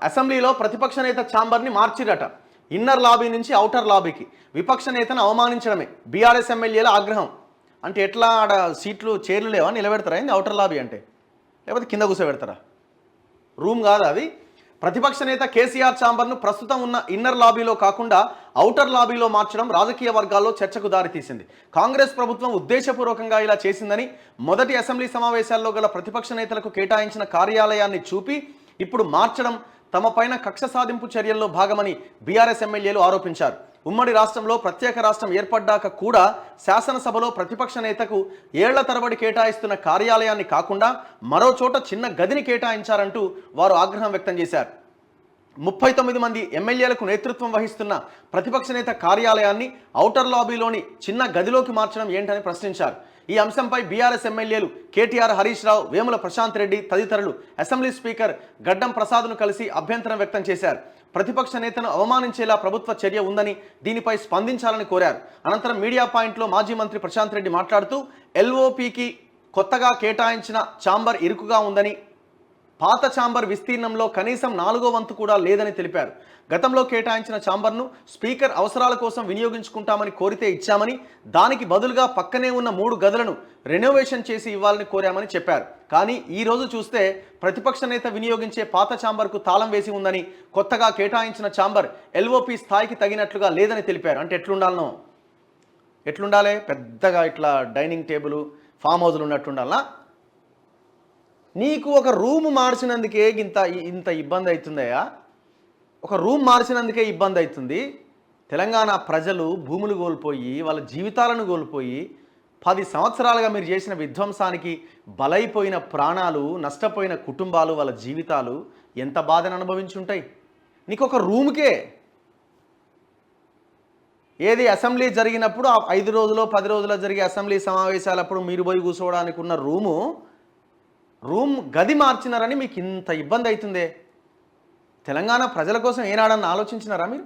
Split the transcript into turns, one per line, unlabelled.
అసెంబ్లీలో ప్రతిపక్ష నేత ఛాంబర్ని మార్చిరట. ఇన్నర్ లాబీ నుంచి ఔటర్ లాబీకి విపక్ష నేతను అవమానించడమే బీఆర్ఎస్ ఎమ్మెల్యేల ఆగ్రహం. అంటే ఎట్లా ఆడ సీట్లు చైర్లు లేవా, నిలబెడతారా ఏంది ఔటర్ లాబీ అంటే? లేకపోతే కింద కూర్చోబెడతారా? రూమ్ కాదా అది? ప్రతిపక్ష నేత కేసీఆర్ ఛాంబర్ను ప్రస్తుతం ఉన్న ఇన్నర్ లాబీలో కాకుండా ఔటర్ లాబీలో మార్చడం రాజకీయ వర్గాల్లో చర్చకు దారితీసింది. కాంగ్రెస్ ప్రభుత్వం ఉద్దేశపూర్వకంగా ఇలా చేసిందని మొదటి అసెంబ్లీ సమావేశాల్లో గల ప్రతిపక్ష నేతలకు కేటాయించిన కార్యాలయాన్ని చూపి ఇప్పుడు మార్చడం తమ పైన కక్ష సాధింపు చర్యల్లో భాగమని బీఆర్ఎస్ ఎమ్మెల్యేలు ఆరోపించారు. ఉమ్మడి రాష్ట్రంలో ప్రత్యేక రాష్ట్రం ఏర్పడ్డాక కూడా శాసనసభలో ప్రతిపక్ష నేతకు ఏళ్ల తరబడి కేటాయిస్తున్న కార్యాలయాన్ని కాకుండా మరో చోట చిన్న గదిని కేటాయించారంటూ వారు ఆగ్రహం వ్యక్తం చేశారు. 39 మంది ఎమ్మెల్యేలకు నేతృత్వం వహిస్తున్న ప్రతిపక్ష నేత కార్యాలయాన్ని ఔటర్ లాబీలోని చిన్న గదిలోకి మార్చడం ఏంటని ప్రశ్నించారు. ఈ అంశంపై బీఆర్ఎస్ ఎమ్మెల్యేలు కేటీఆర్, హరీష్ రావు, వేముల ప్రశాంత్ రెడ్డి తదితరులు అసెంబ్లీ స్పీకర్ గడ్డం ప్రసాద్ను కలిసి అభ్యంతరం వ్యక్తం చేశారు. ప్రతిపక్ష నేతను అవమానించేలా ప్రభుత్వ చర్య ఉందని, దీనిపై స్పందించాలని కోరారు. అనంతరం మీడియా పాయింట్లో మాజీ మంత్రి ప్రశాంత్ రెడ్డి మాట్లాడుతూ ఎల్ఓపికి కొత్తగా కేటాయించిన ఛాంబర్ ఇరుకుగా ఉందని, పాత ఛాంబర్ విస్తీర్ణంలో కనీసం 4వ వంతు కూడా లేదని తెలిపారు. గతంలో కేటాయించిన ఛాంబర్ను స్పీకర్ అవసరాల కోసం వినియోగించుకుంటామని కోరితే ఇచ్చామని, దానికి బదులుగా పక్కనే ఉన్న 3 గదులను రెనోవేషన్ చేసి ఇవ్వాలని కోరామని చెప్పారు. కానీ ఈ రోజు చూస్తే ప్రతిపక్ష నేత వినియోగించే పాత ఛాంబర్కు తాళం వేసి ఉందని, కొత్తగా కేటాయించిన ఛాంబర్ ఎల్ఓపి స్థాయికి తగినట్లుగా లేదని తెలిపారు. అంటే ఎట్లుండాలి? పెద్దగా ఇట్లా డైనింగ్ టేబుల్, ఫామ్ హౌస్లు ఉన్నట్టుండాలా? నీకు ఒక రూమ్ మార్చినందుకే ఇంత ఇబ్బంది అవుతుందయ్యా. ఒక రూమ్ మార్చినందుకే ఇబ్బంది అవుతుంది. తెలంగాణ ప్రజలు భూములు కోల్పోయి, వాళ్ళ జీవితాలను కోల్పోయి, 10 సంవత్సరాలుగా మీరు చేసిన విధ్వంసానికి బలైపోయిన ప్రాణాలు, నష్టపోయిన కుటుంబాలు, వాళ్ళ జీవితాలు ఎంత బాధను అనుభవించుంటాయి. నీకు ఒక రూమ్కే ఏది అసెంబ్లీ జరిగినప్పుడు 5 రోజులో 10 రోజులో జరిగే అసెంబ్లీ సమావేశాలప్పుడు మీరు పోయి కూర్చోవడానికి ఉన్న రూమ్ గది మార్చినారని మీకు ఇంత ఇబ్బంది అవుతుందే. తెలంగాణ ప్రజల కోసం ఏనాడన్నా ఆలోచించినారా మీరు?